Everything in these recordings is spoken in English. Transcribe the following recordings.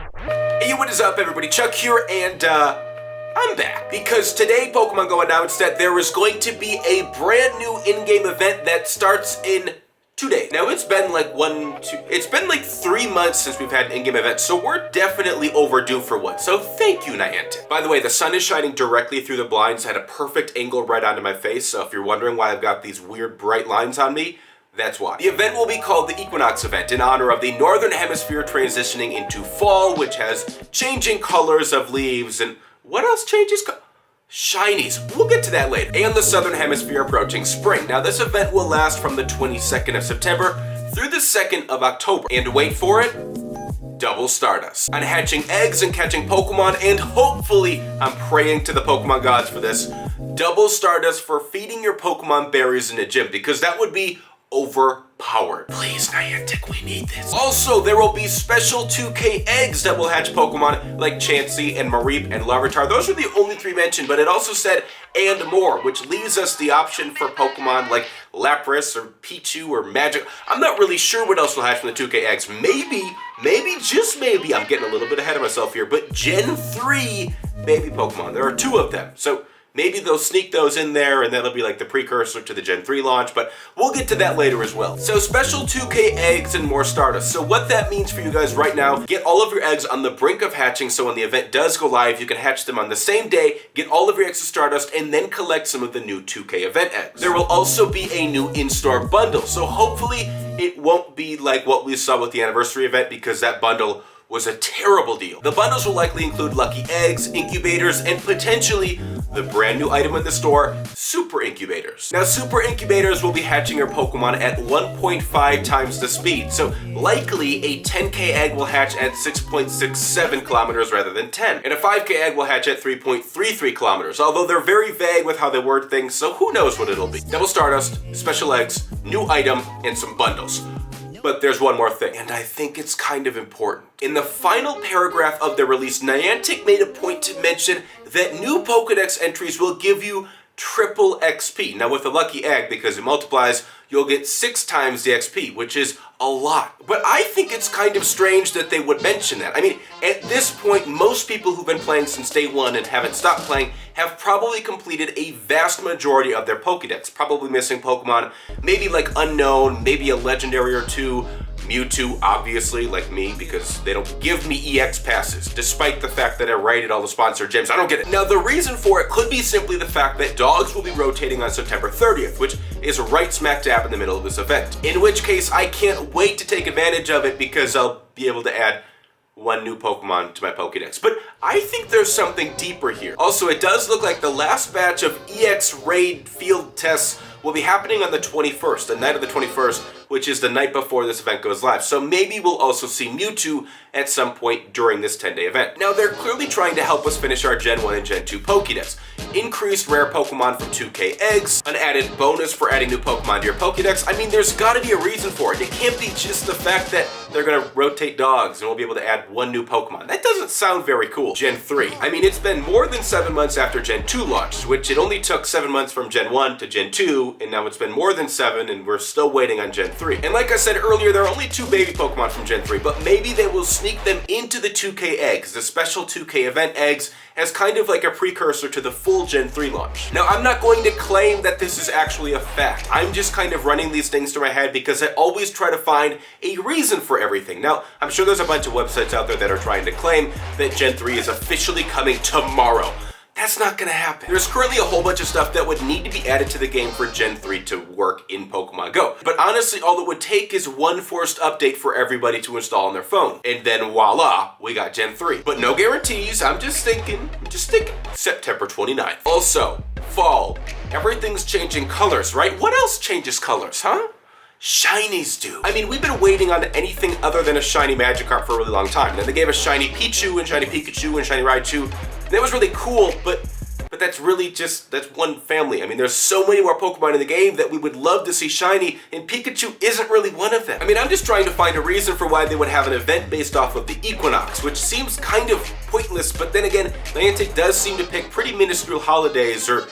Hey, what is up, everybody? Chuck here, and I'm back because today Pokemon Go announced that there is going to be a brand new in-game event that starts in 2 days. Now, it's been like 3 months since we've had an in-game event, so we're definitely overdue for one. So thank you, Niantic. By the way, the sun is shining directly through the blinds, had a perfect angle right onto my face, so if you're wondering why I've got these weird bright lines on me, that's why. The event will be called the Equinox event in honor of the Northern Hemisphere transitioning into fall, which has changing colors of leaves and what else changes? Shinies. We'll get to that later. And the Southern Hemisphere approaching spring. Now, this event will last from the 22nd of September through the 2nd of October. And wait for it, Double Stardust. On hatching eggs and catching Pokemon, and hopefully, I'm praying to the Pokemon gods for this, Double Stardust for feeding your Pokemon berries in a gym, because that would be overpowered. Please, Niantic, we need this. Also, there will be special 2K eggs that will hatch Pokemon like Chansey and Mareep and Larvitar. Those are the only 3 mentioned, but it also said and more, which leaves us the option for Pokemon like Lapras or Pichu or Magic. I'm not really sure what else will hatch from the 2K eggs. Maybe, just maybe, I'm getting a little bit ahead of myself here, but Gen 3 baby Pokemon. There are 2 of them, so maybe they'll sneak those in there and that'll be like the precursor to the Gen 3 launch, but we'll get to that later as well. So special 2K eggs and more Stardust. So what that means for you guys right now, get all of your eggs on the brink of hatching, so when the event does go live, you can hatch them on the same day, get all of your extra Stardust, and then collect some of the new 2K event eggs. There will also be a new in-store bundle, so hopefully it won't be like what we saw with the anniversary event, because that bundle was a terrible deal. The bundles will likely include lucky eggs, incubators, and potentially the brand new item in the store, Super Incubators. Now, Super Incubators will be hatching your Pokemon at 1.5 times the speed, so likely a 10K egg will hatch at 6.67 kilometers rather than 10, and a 5K egg will hatch at 3.33 kilometers, although they're very vague with how they word things, so who knows what it'll be. Double Stardust, special eggs, new item, and some bundles. But there's one more thing, and I think it's kind of important. In the final paragraph of the release, Niantic made a point to mention that new Pokedex entries will give you triple XP. Now, with a lucky egg, because it multiplies, you'll get 6 times the XP, which is a lot. But I think it's kind of strange that they would mention that. I mean, at this point, most people who've been playing since day one and haven't stopped playing have probably completed a vast majority of their Pokedex, probably missing Pokemon, maybe like Unknown, maybe a legendary or 2, Mewtwo, obviously, like me, because they don't give me EX passes, despite the fact that I rated all the sponsored gyms. I don't get it. Now, the reason for it could be simply the fact that dogs will be rotating on September 30th, which is right smack dab in the middle of this event. In which case, I can't wait to take advantage of it because I'll be able to add 1 new Pokemon to my Pokedex. But I think there's something deeper here. Also, it does look like the last batch of EX raid field tests will be happening on the 21st, the night of the 21st, which is the night before this event goes live. So maybe we'll also see Mewtwo at some point during this 10-day event. Now, they're clearly trying to help us finish our Gen 1 and Gen 2 Pokédex. Increased rare Pokemon from 2K eggs, an added bonus for adding new Pokemon to your Pokédex. I mean, there's gotta be a reason for it. It can't be just the fact that they're gonna rotate dogs and we'll be able to add 1 new Pokemon. That doesn't sound very cool. Gen 3. I mean, it's been more than 7 months after Gen 2 launched, which it only took 7 months from Gen 1 to Gen 2, and now it's been more than 7, and we're still waiting on Gen 3. And like I said earlier, there are only 2 baby Pokemon from Gen 3, but maybe they will sneak them into the 2K eggs, the special 2K event eggs, as kind of like a precursor to the full Gen 3 launch. Now, I'm not going to claim that this is actually a fact. I'm just kind of running these things through my head because I always try to find a reason for everything. Now, I'm sure there's a bunch of websites out there that are trying to claim that Gen 3 is officially coming tomorrow. That's not gonna happen. There's currently a whole bunch of stuff that would need to be added to the game for Gen 3 to work in Pokemon Go. But honestly, all it would take is 1 forced update for everybody to install on their phone. And then voila, we got Gen 3. But no guarantees, I'm just thinking, September 29th. Also, fall. Everything's changing colors, right? What else changes colors, huh? Shinies do. I mean, we've been waiting on anything other than a shiny Magikarp for a really long time. Then they gave us shiny Pichu and shiny Pikachu and shiny Raichu. That was really cool, but that's really that's one family. I mean, there's so many more Pokemon in the game that we would love to see shiny, and Pikachu isn't really one of them. I mean, I'm just trying to find a reason for why they would have an event based off of the Equinox, which seems kind of pointless, but then again, Niantic does seem to pick pretty minuscule holidays or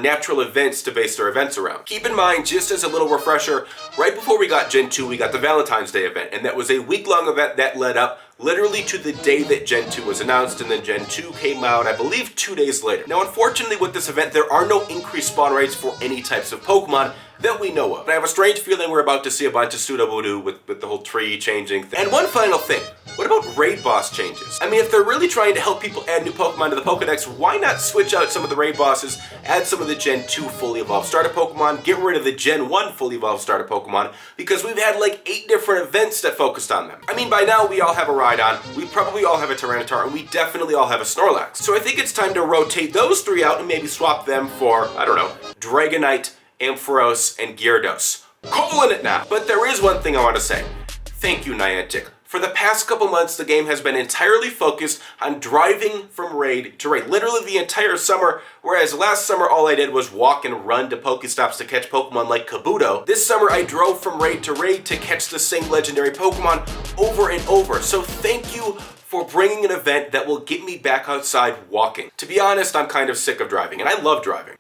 natural events to base their events around. Keep in mind, just as a little refresher, right before we got Gen 2, we got the Valentine's Day event, and that was a week-long event that led up literally to the day that Gen 2 was announced, and then Gen 2 came out, I believe, 2 days later. Now, unfortunately, with this event, there are no increased spawn rates for any types of Pokemon that we know of. But I have a strange feeling we're about to see a bunch of Sudowoodo with the whole tree changing thing. And one final thing, what about raid boss changes? I mean, if they're really trying to help people add new Pokemon to the Pokedex, why not switch out some of the raid bosses, add some of the Gen 2 fully evolved starter Pokemon, get rid of the Gen 1 fully evolved starter Pokemon, because we've had like 8 different events that focused on them. I mean, by now we all have a Rhydon, we probably all have a Tyranitar, and we definitely all have a Snorlax. So I think it's time to rotate those 3 out and maybe swap them for, I don't know, Dragonite, Ampharos, and Gyarados. Calling it now! But there is one thing I want to say. Thank you, Niantic. For the past couple months, the game has been entirely focused on driving from raid to raid. Literally the entire summer, whereas last summer all I did was walk and run to Pokestops to catch Pokemon like Kabuto. This summer I drove from raid to raid to catch the same legendary Pokemon over and over. So thank you for bringing an event that will get me back outside walking. To be honest, I'm kind of sick of driving, and I love driving.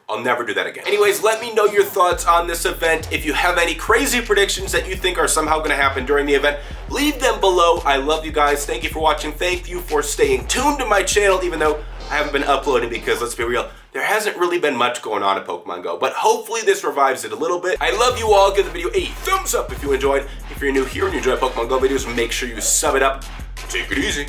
I'll never do that again. Anyways, let me know your thoughts on this event. If you have any crazy predictions that you think are somehow going to happen during the event, leave them below. I love you guys. Thank you for watching. Thank you for staying tuned to my channel, even though I haven't been uploading because, let's be real, there hasn't really been much going on at Pokemon Go, but hopefully this revives it a little bit. I love you all. Give the video a thumbs up if you enjoyed. If you're new here and you enjoy Pokemon Go videos, make sure you sub it up. Take it easy.